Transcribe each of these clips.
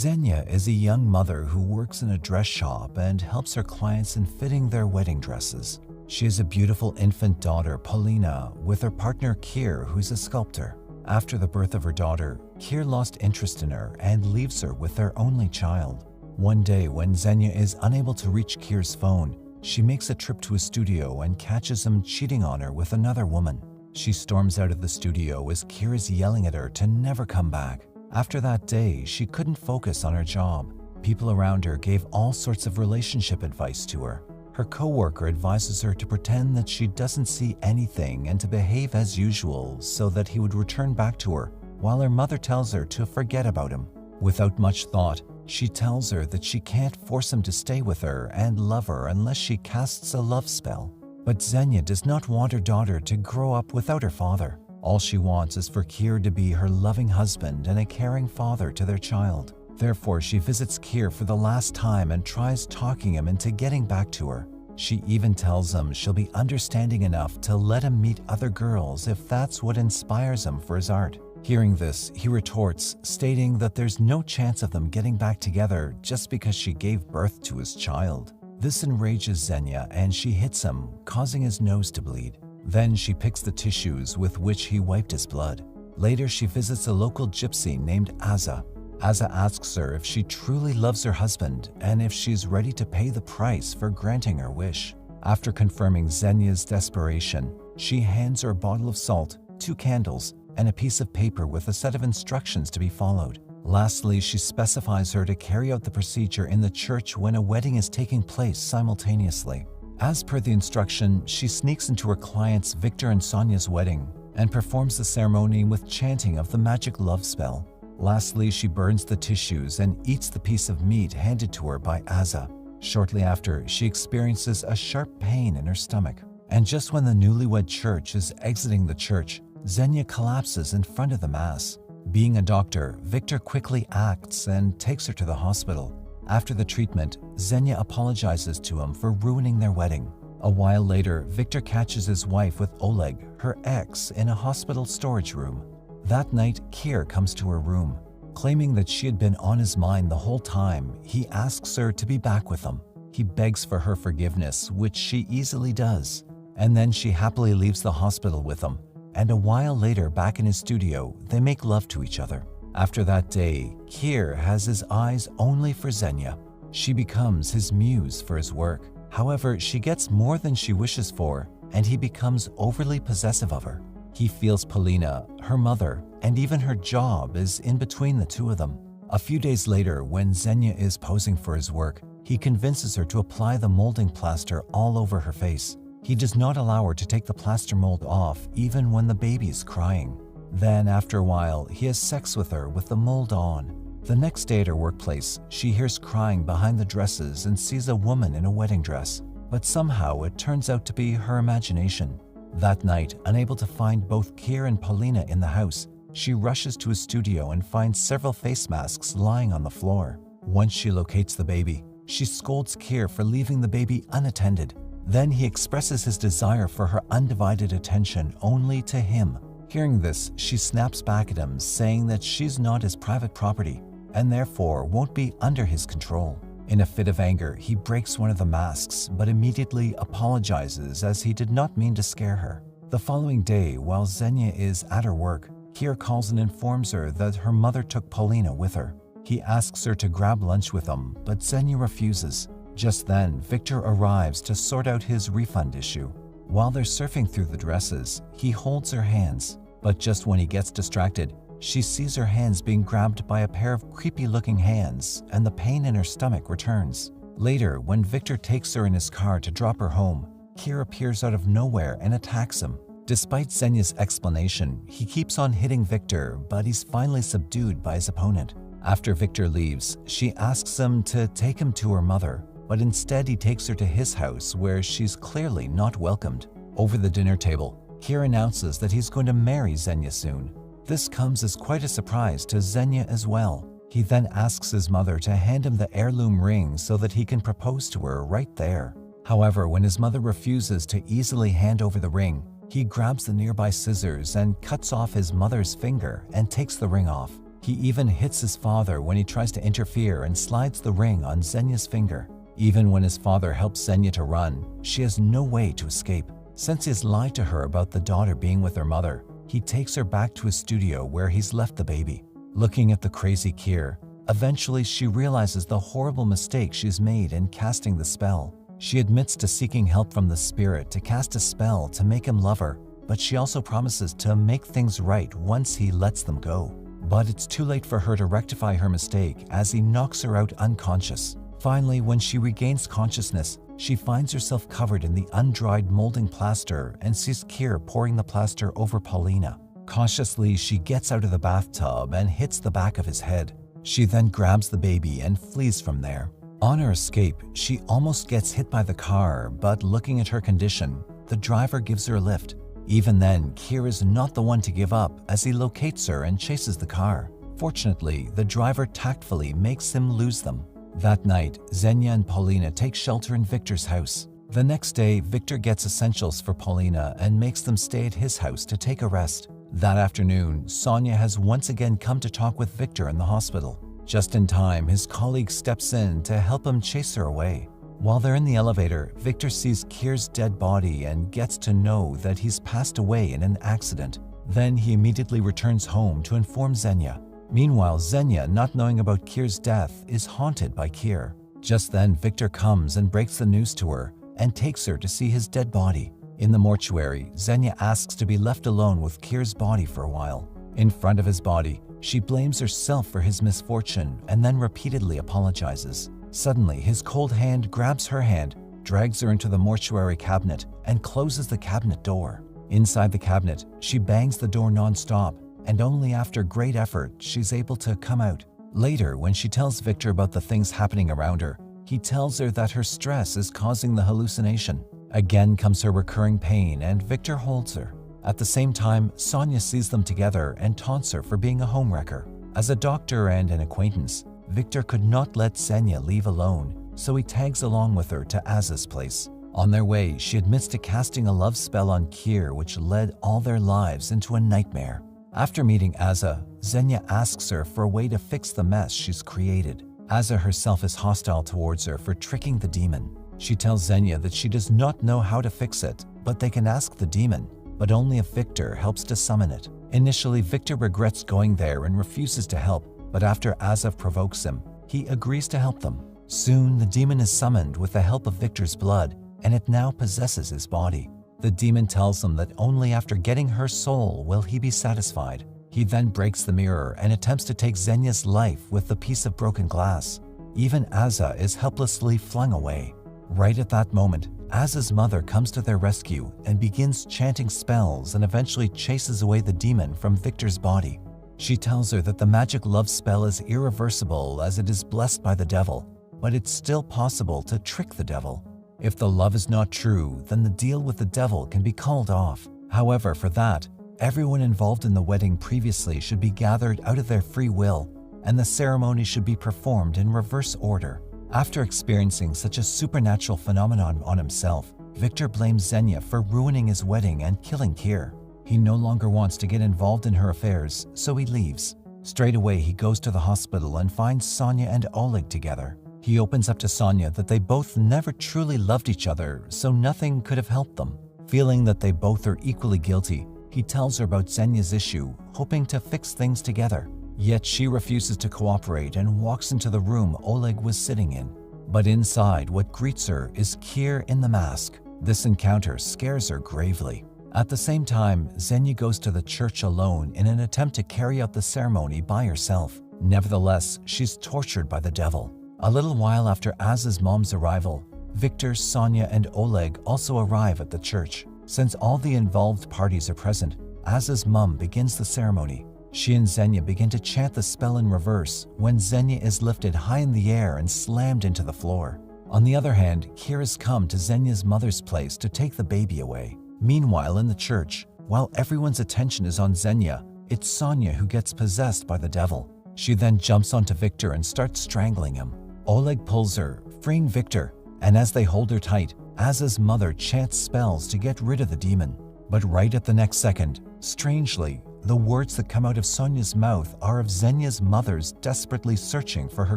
Xenia is a young mother who works in a dress shop and helps her clients in fitting their wedding dresses. She has a beautiful infant daughter, Paulina, with her partner Keir, who's a sculptor. After the birth of her daughter, Keir lost interest in her and leaves her with their only child. One day, when Xenia is unable to reach Keir's phone, she makes a trip to a studio and catches him cheating on her with another woman. She storms out of the studio as Keir is yelling at her to never come back. After that day, she couldn't focus on her job. People around her gave all sorts of relationship advice to her. Her co-worker advises her to pretend that she doesn't see anything and to behave as usual so that he would return back to her, while her mother tells her to forget about him. Without much thought, she tells her that she can't force him to stay with her and love her unless she casts a love spell. But Xenia does not want her daughter to grow up without her father. All she wants is for Keir to be her loving husband and a caring father to their child. Therefore, she visits Keir for the last time and tries talking him into getting back to her. She even tells him she'll be understanding enough to let him meet other girls if that's what inspires him for his art. Hearing this, he retorts, stating that there's no chance of them getting back together just because she gave birth to his child. This enrages Xenia and she hits him, causing his nose to bleed. Then she picks the tissues with which he wiped his blood. Later, she visits a local gypsy named Aza. Aza asks her if she truly loves her husband and if she's ready to pay the price for granting her wish. After confirming Xenia's desperation, she hands her a bottle of salt, 2 candles, and a piece of paper with a set of instructions to be followed. Lastly, she specifies her to carry out the procedure in the church when a wedding is taking place simultaneously. As per the instruction, she sneaks into her clients Victor and Sonia's wedding and performs the ceremony with chanting of the magic love spell. Lastly, she burns the tissues and eats the piece of meat handed to her by Aza. Shortly after, she experiences a sharp pain in her stomach. And just when the newlywed church is exiting the church, Xenia collapses in front of the mass. Being a doctor, Victor quickly acts and takes her to the hospital. After the treatment, Xenia apologizes to him for ruining their wedding. A while later, Victor catches his wife with Oleg, her ex, in a hospital storage room. That night, Keir comes to her room. Claiming that she had been on his mind the whole time, he asks her to be back with him. He begs for her forgiveness, which she easily does. And then she happily leaves the hospital with him. And a while later, back in his studio, they make love to each other. After that day, Keir has his eyes only for Xenia. She becomes his muse for his work. However, she gets more than she wishes for, and he becomes overly possessive of her. He feels Paulina, her mother, and even her job is in between the two of them. A few days later, when Xenia is posing for his work, he convinces her to apply the molding plaster all over her face. He does not allow her to take the plaster mold off even when the baby is crying. Then, after a while, he has sex with her with the mold on. The next day at her workplace, she hears crying behind the dresses and sees a woman in a wedding dress. But somehow it turns out to be her imagination. That night, unable to find both Keir and Paulina in the house, she rushes to his studio and finds several face masks lying on the floor. Once she locates the baby, she scolds Keir for leaving the baby unattended. Then he expresses his desire for her undivided attention only to him. Hearing this, she snaps back at him, saying that she's not his private property and therefore won't be under his control. In a fit of anger, he breaks one of the masks but immediately apologizes as he did not mean to scare her. The following day, while Xenia is at her work, Keir calls and informs her that her mother took Paulina with her. He asks her to grab lunch with him, but Xenia refuses. Just then, Victor arrives to sort out his refund issue. While they're surfing through the dresses, he holds her hands, but just when he gets distracted, she sees her hands being grabbed by a pair of creepy-looking hands, and the pain in her stomach returns. Later, when Victor takes her in his car to drop her home, Keir appears out of nowhere and attacks him. Despite Xenia's explanation, he keeps on hitting Victor, but he's finally subdued by his opponent. After Victor leaves, she asks him to take him to her mother, but instead he takes her to his house where she's clearly not welcomed. Over the dinner table, Keir announces that he's going to marry Xenia soon. This comes as quite a surprise to Xenia as well. He then asks his mother to hand him the heirloom ring so that he can propose to her right there. However, when his mother refuses to easily hand over the ring, he grabs the nearby scissors and cuts off his mother's finger and takes the ring off. He even hits his father when he tries to interfere and slides the ring on Xenia's finger. Even when his father helps Xenia to run, she has no way to escape. Since he has lied to her about the daughter being with her mother, he takes her back to his studio where he's left the baby. Looking at the crazy Kier, eventually she realizes the horrible mistake she's made in casting the spell. She admits to seeking help from the spirit to cast a spell to make him love her, but she also promises to make things right once he lets them go. But it's too late for her to rectify her mistake as he knocks her out unconscious. Finally, when she regains consciousness, she finds herself covered in the undried molding plaster and sees Kier pouring the plaster over Paulina. Cautiously, she gets out of the bathtub and hits the back of his head. She then grabs the baby and flees from there. On her escape, she almost gets hit by the car, but looking at her condition, the driver gives her a lift. Even then, Kier is not the one to give up as he locates her and chases the car. Fortunately, the driver tactfully makes him lose them. That night, Xenia and Paulina take shelter in Victor's house. The next day, Victor gets essentials for Paulina and makes them stay at his house to take a rest. That afternoon, Sonia has once again come to talk with Victor in the hospital. Just in time, his colleague steps in to help him chase her away. While they're in the elevator, Victor sees Kier's dead body and gets to know that he's passed away in an accident. Then he immediately returns home to inform Xenia. Meanwhile, Xenia, not knowing about Kier's death, is haunted by Kier. Just then, Victor comes and breaks the news to her and takes her to see his dead body. In the mortuary, Xenia asks to be left alone with Kier's body for a while. In front of his body, she blames herself for his misfortune and then repeatedly apologizes. Suddenly, his cold hand grabs her hand, drags her into the mortuary cabinet, and closes the cabinet door. Inside the cabinet, she bangs the door non-stop, and only after great effort, she's able to come out. Later, when she tells Victor about the things happening around her, he tells her that her stress is causing the hallucination. Again comes her recurring pain, and Victor holds her. At the same time, Sonia sees them together and taunts her for being a homewrecker. As a doctor and an acquaintance, Victor could not let Xenia leave alone, so he tags along with her to Aza's place. On their way, she admits to casting a love spell on Kier, which led all their lives into a nightmare. After meeting Aza, Xenia asks her for a way to fix the mess she's created. Aza herself is hostile towards her for tricking the demon. She tells Xenia that she does not know how to fix it, but they can ask the demon, but only if Victor helps to summon it. Initially, Victor regrets going there and refuses to help, but after Aza provokes him, he agrees to help them. Soon, the demon is summoned with the help of Victor's blood, and it now possesses his body. The demon tells him that only after getting her soul will he be satisfied. He then breaks the mirror and attempts to take Xenia's life with the piece of broken glass. Even Aza is helplessly flung away. Right at that moment, Aza's mother comes to their rescue and begins chanting spells and eventually chases away the demon from Victor's body. She tells her that the magic love spell is irreversible as it is blessed by the devil, but it's still possible to trick the devil. If the love is not true, then the deal with the devil can be called off. However, for that, everyone involved in the wedding previously should be gathered out of their free will, and the ceremony should be performed in reverse order. After experiencing such a supernatural phenomenon on himself, Victor blames Xenia for ruining his wedding and killing Kier. He no longer wants to get involved in her affairs, so he leaves. Straight away, he goes to the hospital and finds Sonia and Oleg together. He opens up to Sonia that they both never truly loved each other, so nothing could have helped them. Feeling that they both are equally guilty, he tells her about Xenia's issue, hoping to fix things together. Yet she refuses to cooperate and walks into the room Oleg was sitting in. But inside, what greets her is Kier in the mask. This encounter scares her gravely. At the same time, Xenia goes to the church alone in an attempt to carry out the ceremony by herself. Nevertheless, she's tortured by the devil. A little while after Aza's mom's arrival, Victor, Sonia, and Oleg also arrive at the church. Since all the involved parties are present, Aza's mom begins the ceremony. She and Xenia begin to chant the spell in reverse when Xenia is lifted high in the air and slammed into the floor. On the other hand, Kier has come to Xenia's mother's place to take the baby away. Meanwhile, in the church, while everyone's attention is on Xenia, it's Sonia who gets possessed by the devil. She then jumps onto Victor and starts strangling him. Oleg pulls her, freeing Victor, and as they hold her tight, Aza's mother chants spells to get rid of the demon. But right at the next second, strangely, the words that come out of Sonia's mouth are of Xenia's mother's desperately searching for her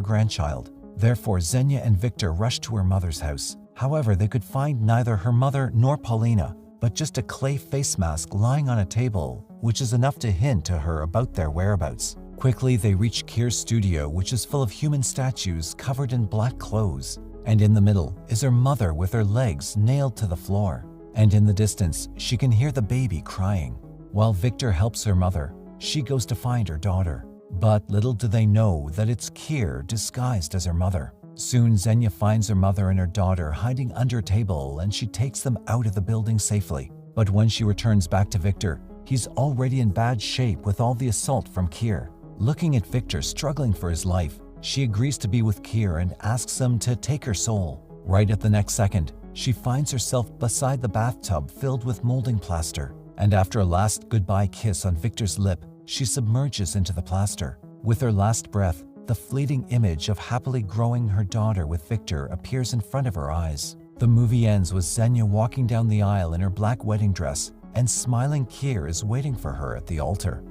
grandchild. Therefore, Xenia and Victor rush to her mother's house. However, they could find neither her mother nor Paulina, but just a clay face mask lying on a table, which is enough to hint to her about their whereabouts. Quickly, they reach Kier's studio, which is full of human statues covered in black clothes. And in the middle is her mother with her legs nailed to the floor. And in the distance, she can hear the baby crying. While Victor helps her mother, she goes to find her daughter. But little do they know that it's Kier disguised as her mother. Soon, Xenia finds her mother and her daughter hiding under a table, and she takes them out of the building safely. But when she returns back to Victor, he's already in bad shape with all the assault from Kier. Looking at Victor struggling for his life, she agrees to be with Kier and asks him to take her soul. Right at the next second, she finds herself beside the bathtub filled with molding plaster. And after a last goodbye kiss on Victor's lip, she submerges into the plaster. With her last breath, the fleeting image of happily growing her daughter with Victor appears in front of her eyes. The movie ends with Xenia walking down the aisle in her black wedding dress, and smiling Kier is waiting for her at the altar.